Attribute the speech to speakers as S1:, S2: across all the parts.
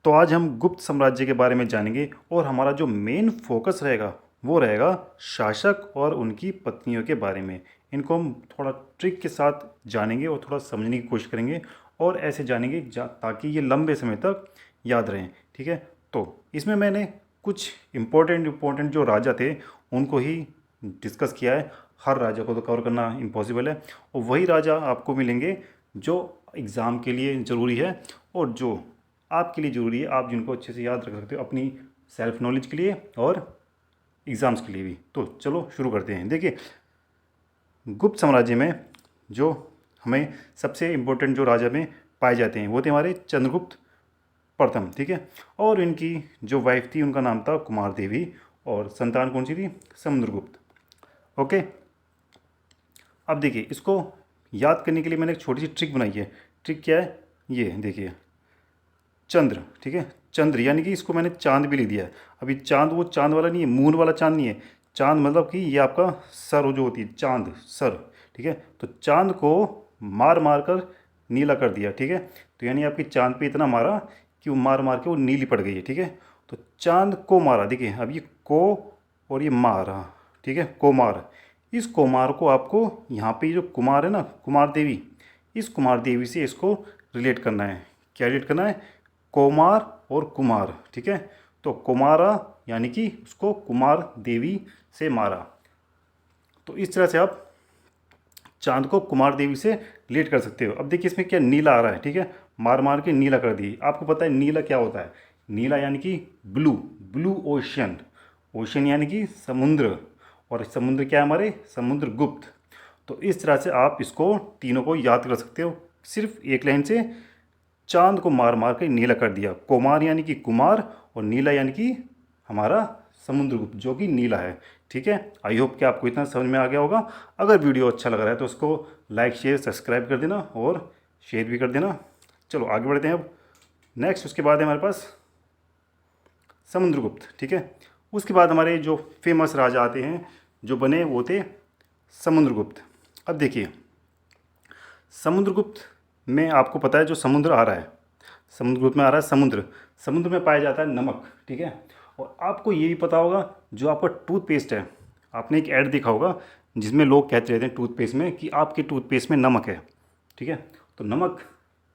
S1: तो आज हम गुप्त साम्राज्य के बारे में जानेंगे और हमारा जो मेन फोकस रहेगा वो रहेगा शासक और उनकी पत्नियों के बारे में। इनको हम थोड़ा ट्रिक के साथ जानेंगे और थोड़ा समझने की कोशिश करेंगे और ऐसे जानेंगे ताकि ये लंबे समय तक याद रहें। ठीक है, तो इसमें मैंने कुछ इम्पोर्टेंट जो राजा थे उनको ही डिस्कस किया है। हर राजा को तो कवर करना इम्पॉसिबल है, और वही राजा आपको मिलेंगे जो एग्ज़ाम के लिए ज़रूरी है और जो आपके लिए ज़रूरी है, आप जिनको अच्छे से याद रख सकते हो अपनी सेल्फ नॉलेज के लिए और एग्ज़ाम्स के लिए भी। तो चलो शुरू करते हैं। देखिए, गुप्त साम्राज्य में जो हमें सबसे इम्पोर्टेंट जो राजा में पाए जाते हैं वो थे हमारे चंद्रगुप्त प्रथम। ठीक है, और इनकी जो वाइफ थी उनका नाम था कुमार देवी, और संतान कौन सी थी? समुद्रगुप्त। ओके, अब देखिए, इसको याद करने के लिए मैंने एक छोटी सी ट्रिक बनाई है। ट्रिक क्या है? ये देखिए, चंद्र। ठीक है, चंद्र यानी कि इसको मैंने चांद भी लिख दिया है। अभी चांद वो चांद वाला नहीं है, मून वाला चांद नहीं है। चांद मतलब कि ये आपका सर जो होती है, चांद सर। ठीक है, तो चांद को मार मार कर नीला कर दिया। ठीक है, तो यानी आपकी चांद पे इतना मारा कि वो मार मार के वो नीली पड़ गई है। ठीक है, तो चांद को मारा। देखिए, अब ये को और ये मारा। ठीक है, कोमार। इस कोमार को आपको यहाँ पे जो कुमार है ना, कुमार देवी, इस कुमार देवी से इसको रिलेट करना है। क्या रिलेट करना है? कोमार और कुमार। ठीक है, तो कुमारा यानी कि उसको कुमार देवी से मारा। तो इस तरह से आप चांद को कुमार देवी से रिलेट कर सकते हो। अब देखिए, इसमें क्या नीला आ रहा है। ठीक है, मार मार के नीला कर दी। आपको पता है नीला क्या होता है? नीला यानी कि ब्लू, ब्लू ओशियन। ओशियन यानी कि समुद्र, और समुद्र क्या है हमारे? समुद्र गुप्त। तो इस तरह से आप इसको तीनों को याद कर सकते हो सिर्फ एक लाइन से। चांद को मार मार के नीला कर दिया। कोमार यानी कि कुमार, और नीला यानी कि हमारा समुद्रगुप्त जो कि नीला है। ठीक है, आई होप कि आपको इतना समझ में आ गया होगा। अगर वीडियो अच्छा लग रहा है तो उसको लाइक शेयर सब्सक्राइब कर देना और शेयर भी कर देना। चलो आगे बढ़ते हैं अब। नेक्स्ट उसके बाद है हमारे पास समुद्रगुप्त। ठीक है, उसके बाद हमारे जो फेमस राजा आते हैं जो बने वो थे समुद्रगुप्त। अब देखिए, समुद्रगुप्त में आपको पता है जो समुद्र आ रहा है, समुद्रगुप्त में आ रहा है समुद्र। समुद्र में पाया जाता है नमक। ठीक है, और आपको ये भी पता होगा जो आपका टूथपेस्ट है, आपने एक ऐड देखा होगा जिसमें लोग कहते रहते हैं टूथपेस्ट में कि आपके टूथपेस्ट में नमक है। ठीक है, तो नमक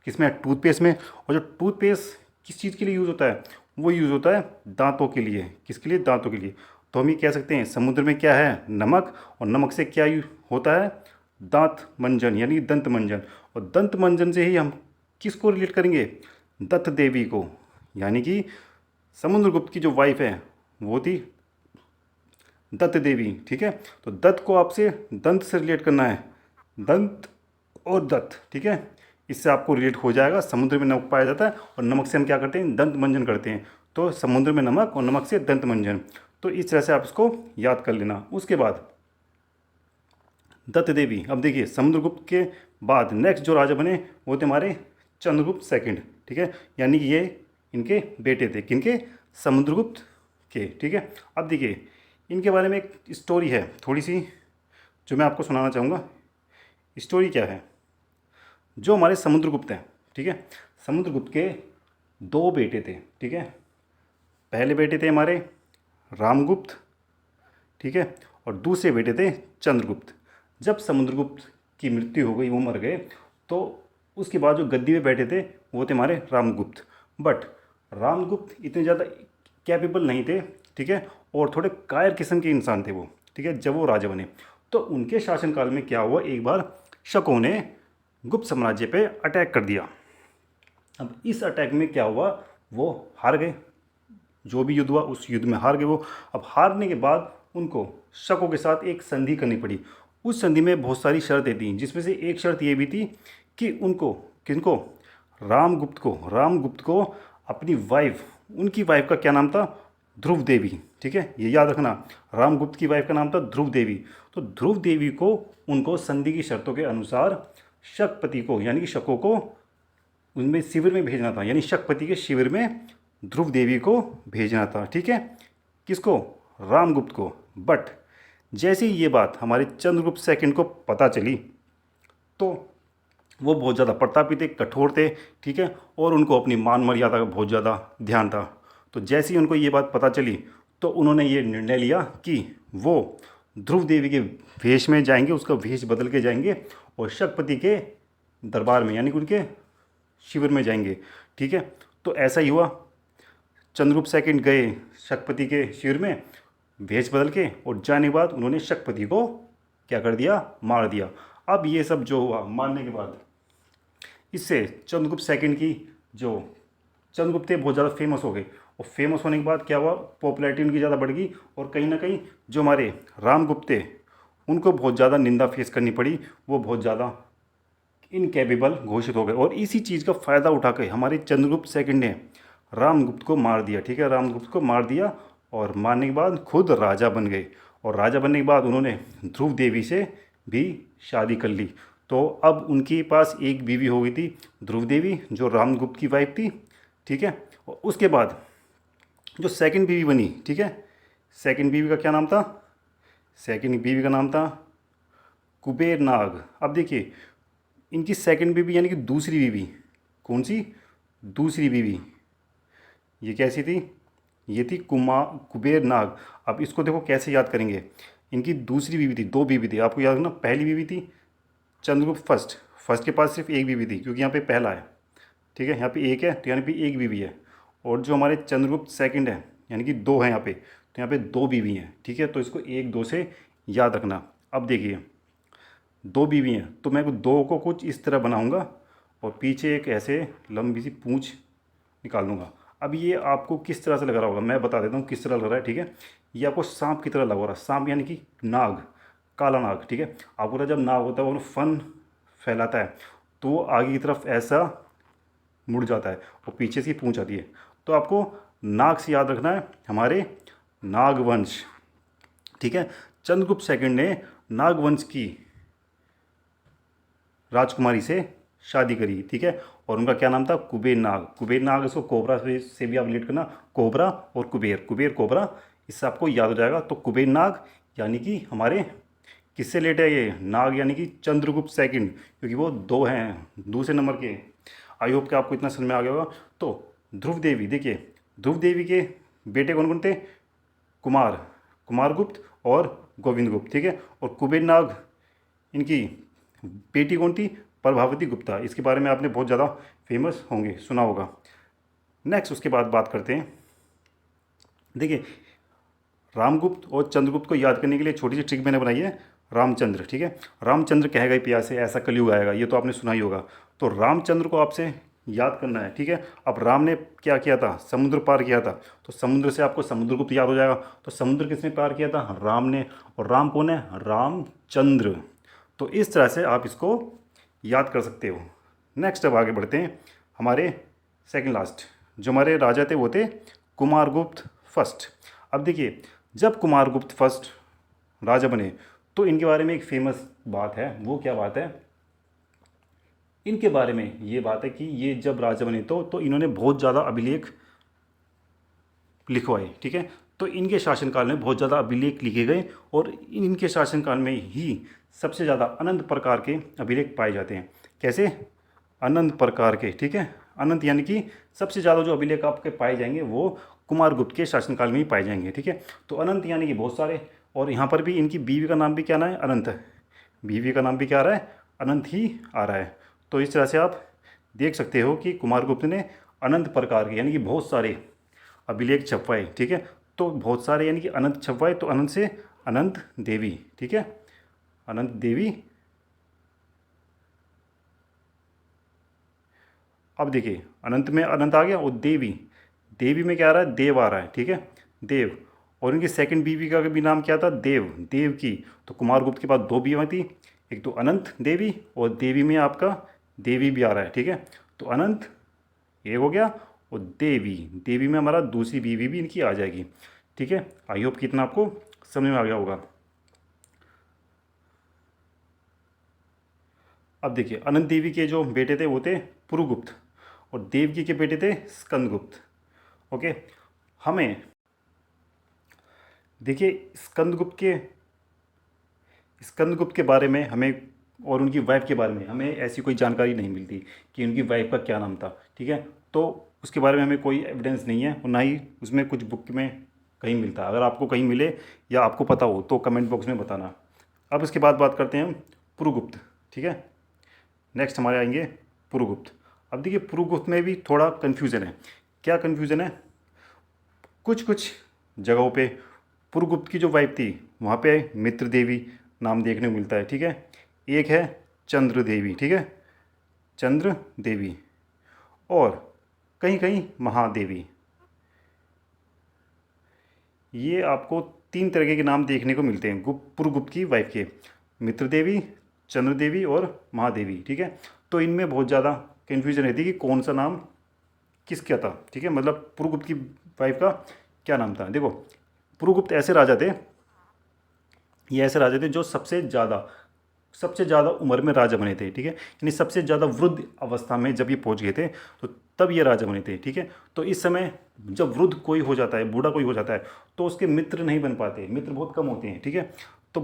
S1: किस में है? टूथपेस्ट में। और जो टूथपेस्ट किस चीज़ के लिए यूज़ होता है? वो यूज़ होता है दांतों के लिए। किसके लिए? दांतों के लिए। तो हम ये कह सकते हैं समुद्र में क्या है? नमक, और नमक से क्या होता है? दांत मंजन यानी दंत मंजन। और दंत मंजन से ही हम किसको रिलेट करेंगे? दत्त देवी को, यानी कि समुद्रगुप्त की जो वाइफ है वो थी दत्त देवी। ठीक है, तो दत्त को आपसे दंत से रिलेट करना है, दंत और दत्त। ठीक है, इससे आपको रिलेट हो जाएगा। समुद्र में नमक पाया जाता है और नमक से हम क्या करते हैं? दंत मंजन करते हैं। तो समुद्र में नमक और नमक से दंत मंजन। तो इस तरह से आप इसको याद कर लेना। उसके बाद दत्त देवी। अब देखिए, समुद्रगुप्त के बाद नेक्स्ट जो राजा बने वो थे हमारे चंद्रगुप्त सेकंड। ठीक है, यानी कि ये इनके बेटे थे। किनके? समुद्रगुप्त के। ठीक है, अब देखिए, इनके बारे में एक स्टोरी है थोड़ी सी जो मैं आपको सुनाना चाहूँगा। स्टोरी क्या है? जो हमारे समुद्रगुप्त हैं, ठीक है, समुद्रगुप्त के दो बेटे थे। ठीक है, पहले बेटे थे हमारे रामगुप्त। ठीक है, और दूसरे बेटे थे चंद्रगुप्त। जब समुद्रगुप्त की मृत्यु हो गई, वो मर गए, तो उसके बाद जो गद्दी पे बैठे थे वो थे हमारे रामगुप्त। बट रामगुप्त इतने ज़्यादा कैपेबल नहीं थे। ठीक है, और थोड़े कायर किस्म के इंसान थे वो। ठीक है, जब वो राजा बने तो उनके शासनकाल में क्या हुआ, एक बार शकों ने गुप्त साम्राज्य पे अटैक कर दिया। अब इस अटैक में क्या हुआ, वो हार गए। जो भी युद्ध हुआ उस युद्ध में हार गए वो। अब हारने के बाद उनको शकों के साथ एक संधि करनी पड़ी। उस संधि में बहुत सारी शर्तें थी, जिसमें से एक शर्त ये भी थी कि उनको, किनको? रामगुप्त को अपनी वाइफ, उनकी वाइफ का क्या नाम था? ध्रुव देवी। ठीक है, ये याद रखना, रामगुप्त की वाइफ का नाम था ध्रुव देवी। तो ध्रुव देवी को उनको संधि की शर्तों के अनुसार शकपति को, यानी कि शकों को उनमें शिविर में भेजना था, यानी शकपति के शिविर में ध्रुव देवी को भेजना था। ठीक है, किसको? रामगुप्त को। बट जैसे ही ये बात हमारे चंद्रगुप्त सेकंड को पता चली तो वो बहुत ज़्यादा प्रतापी थे, कठोर थे, ठीक है, और उनको अपनी मान मर्यादा का बहुत ज़्यादा ध्यान था। तो जैसे ही उनको ये बात पता चली तो उन्होंने ये निर्णय लिया कि वो ध्रुव देवी के वेश में जाएंगे, उसका वेश बदल के जाएंगे और शक्तिपति के दरबार में यानी कि उनके शिविर में जाएंगे, ठीक है। तो ऐसा ही हुआ, चंद्रगुप्त सेकंड गए शक्तिपति के शिविर में वेश बदल के, और जाने के बाद उन्होंने शक्तिपति को क्या कर दिया, मार दिया। अब ये सब जो हुआ मारने के बाद, इससे चंद्रगुप्त सेकंड की जो चंद्रगुप्त थे बहुत ज़्यादा फेमस हो गए, और फेमस होने के बाद क्या हुआ, पॉपुलैरिटी उनकी ज़्यादा बढ़ गई, और कहीं ना कहीं जो हमारे रामगुप्त थे उनको बहुत ज़्यादा निंदा फेस करनी पड़ी, वो बहुत ज़्यादा इनकेपेबल घोषित हो गए। और इसी चीज़ का फ़ायदा उठा के हमारे चंद्रगुप्त सेकंड ने रामगुप्त को मार दिया, ठीक है, रामगुप्त को मार दिया, और मारने के बाद खुद राजा बन गए। और राजा बनने के बाद उन्होंने ध्रुव देवी से भी शादी कर ली। तो अब उनके पास एक बीवी हो गई थी ध्रुव देवी, जो रामगुप्त की वाइफ थी, ठीक है। और उसके बाद जो सेकंड बीवी बनी, ठीक है, सेकंड बीवी का क्या नाम था, सेकंड बीवी का नाम था कुबेर नाग। अब देखिए, इनकी सेकंड बीवी यानी कि दूसरी बीवी, कौन सी, दूसरी बीवी, ये कैसी थी, ये थी कुबेर नाग। अब इसको देखो कैसे याद करेंगे, इनकी दूसरी बीवी थी, दो बीवी थी, आपको याद रखना। पहली बीवी थी चंद्रगुप्त फर्स्ट, फर्स्ट के पास सिर्फ एक बीवी थी क्योंकि यहाँ पे पहला है, ठीक है, यहाँ पे एक है तो यानी कि एक बीवी है। और जो हमारे चंद्रगुप्त सेकंड है यानी कि दो हैं यहाँ पे, तो यहाँ पे दो बीवी हैं, ठीक है। तो इसको एक दो से याद रखना। अब देखिए, दो बीवी हैं तो मैं दो को कुछ इस तरह बनाऊंगा और पीछे एक ऐसे लंबी सी पूंछ निकाल दूंगा। अब ये आपको किस तरह से लग रहा होगा, मैं बता देता हूँ किस तरह लग रहा है, ठीक है। ये आपको सांप की तरह लग रहा है, सांप यानी कि नाग, काला नाग, ठीक है। आपको पता है जब नाग होता है वो फन फैलाता है तो वो आगे की तरफ ऐसा मुड़ जाता है और पीछे से पूंछ आती है। तो आपको नाग से याद रखना है हमारे नागवंश, ठीक है। चंद्रगुप्त सेकंड ने नागवंश की राजकुमारी से शादी करी, ठीक है, और उनका क्या नाम था, कुबेर नाग। कुबेर नाग, इसको कोबरा से भी आप रिलेट करना, कोबरा और कुबेर, कुबेर कोबरा, इससे आपको याद हो जाएगा। तो कुबेर नाग यानी कि हमारे किससे रिलेट है ये, नाग यानी कि चंद्रगुप्त सेकंड, क्योंकि वो दो हैं दूसरे नंबर के। आई होप कि आपको इतना समझ में आ गया होगा। तो ध्रुव देवी, देखिए ध्रुव देवी के बेटे कौन कौन थे, कुमार, कुमारगुप्त और गोविंद गुप्त, ठीक है। और कुबेर नाग, इनकी बेटी कौन थी, प्रभावती गुप्ता। इसके बारे में आपने बहुत ज़्यादा फेमस होंगे, सुना होगा। नेक्स्ट उसके बाद बात करते हैं, देखिए रामगुप्त और चंद्रगुप्त को याद करने के लिए छोटी सी ट्रिक मैंने बनाई है, रामचंद्र, ठीक है। रामचंद्र कह गए पिया से ऐसा कलयुग आएगा, ये तो आपने सुना ही होगा। तो रामचंद्र को आपसे याद करना है, ठीक है। अब राम ने क्या किया था, समुद्र पार किया था, तो समुद्र से आपको समुद्रगुप्त याद हो जाएगा। तो समुद्र किसने पार किया था, राम ने, और राम कौन है, रामचंद्र। तो इस तरह से आप इसको याद कर सकते हो। नेक्स्ट अब आगे बढ़ते हैं, हमारे सेकंड लास्ट जो हमारे राजा थे वो थे कुमारगुप्त फर्स्ट। अब देखिए, जब कुमारगुप्त फर्स्ट राजा बने तो इनके बारे में एक फेमस बात है, वो क्या बात है, इनके बारे में ये बात है कि ये जब राजा बने तो इन्होंने बहुत ज़्यादा अभिलेख लिखवाए, ठीक है। तो इनके शासनकाल में बहुत ज़्यादा अभिलेख लिखे गए और इनके शासनकाल में ही सबसे ज़्यादा अनंत प्रकार के अभिलेख पाए जाते हैं। कैसे, अनंत प्रकार के, ठीक है। अनंत यानी कि सबसे ज़्यादा जो अभिलेख आपके पाए जाएंगे वो कुमारगुप्त के शासनकाल में ही पाए जाएंगे, ठीक है। तो अनंत यानी कि बहुत सारे, और यहाँ पर भी इनकी बीवी का नाम भी क्या ना है, अनंत है, बीवी का नाम भी क्या आ रहा है, अनंत ही आ रहा है। तो इस तरह से आप देख सकते हो कि कुमारगुप्त ने अनंत प्रकार के यानी कि बहुत सारे अभिलेख छपवाए, ठीक है। तो बहुत सारे यानी कि अनंत छपवाए, तो अनंत से अनंत देवी, ठीक है, अनंत देवी। अब देखिए अनंत में अनंत आ गया, और देवी, देवी में क्या आ रहा है, देव आ रहा है, ठीक है, देव। और इनकी सेकंड बीवी का भी नाम क्या था, देव, देव की। तो कुमारगुप्त के पास दो बीवियाँ थी, एक तो अनंत देवी, और देवी में आपका देवी भी आ रहा है, ठीक है। तो अनंत एक हो गया, और देवी, देवी में हमारा दूसरी बीवी भी इनकी आ जाएगी, ठीक है। आई होप कितना आपको समझ में आ गया होगा। अब देखिए, अनंत देवी के जो बेटे थे वो थे पुरुगुप्त, और देवकी के बेटे थे स्कंदगुप्त, ओके। हमें देखिए स्कंदगुप्त के बारे में हमें और उनकी वाइफ के बारे में हमें ऐसी कोई जानकारी नहीं मिलती कि उनकी वाइफ का क्या नाम था, ठीक है। तो उसके बारे में हमें कोई एविडेंस नहीं है और ना ही उसमें कुछ बुक में कहीं मिलता। अगर आपको कहीं मिले या आपको पता हो तो कमेंट बॉक्स में बताना। अब इसके बाद बात करते हैं हम पुरुगुप्त, ठीक है। नेक्स्ट हमारे आएंगे पुरुगुप्त। अब देखिए पुरुगुप्त में भी थोड़ा कन्फ्यूज़न है। क्या कन्फ्यूज़न है? कुछ कुछ जगहों पे पुरुगुप्त की जो वाइफ थी वहाँ पे मित्र देवी नाम देखने को मिलता है, ठीक है। एक है चंद्र देवी, ठीक है, चंद्र देवी, और कहीं कहीं महादेवी। ये आपको तीन तरीके के नाम देखने को मिलते हैं पुरुगुप्त की वाइफ के, मित्र देवी, चंद्र देवी और महादेवी, ठीक है। तो इनमें बहुत ज़्यादा कन्फ्यूजन रहती है कि कौन सा नाम किस क्या था, ठीक है। मतलब पुरुगुप्त की वाइफ का क्या नाम था। देखो पुरुगुप्त ऐसे राजा थे, ये ऐसे राजा थे जो सबसे ज़्यादा उम्र में राजा बने थे, ठीक है। यानी सबसे ज़्यादा वृद्ध अवस्था में जब ये पहुंच गए थे तो तब ये राजा बने थे, ठीक है। तो इस समय जब वृद्ध कोई हो जाता है, बूढ़ा कोई हो जाता है, तो उसके मित्र नहीं बन पाते, मित्र बहुत कम होते हैं, ठीक है। तो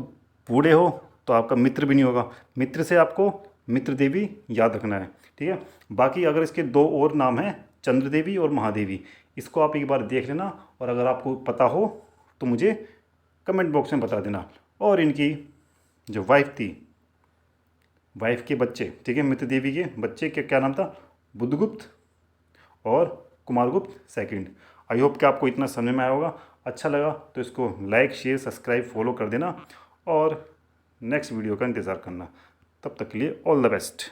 S1: बूढ़े हो तो आपका मित्र भी नहीं होगा, मित्र से आपको मित्र देवी याद रखना है, ठीक है। बाकी अगर इसके दो और नाम हैं, चंद्र देवी और महादेवी, इसको आप एक बार देख लेना और अगर आपको पता हो तो मुझे कमेंट बॉक्स में बता देना। और इनकी जो वाइफ थी, वाइफ के बच्चे, ठीक है, मित्र देवी के बच्चे के क्या नाम था? बुद्धगुप्त और कुमारगुप्त सेकंड। आई होप कि आपको इतना समझ में आया होगा। अच्छा लगा तो इसको लाइक शेयर सब्सक्राइब फॉलो कर देना और नेक्स्ट वीडियो का इंतज़ार करना। तब तक के लिए ऑल द बेस्ट।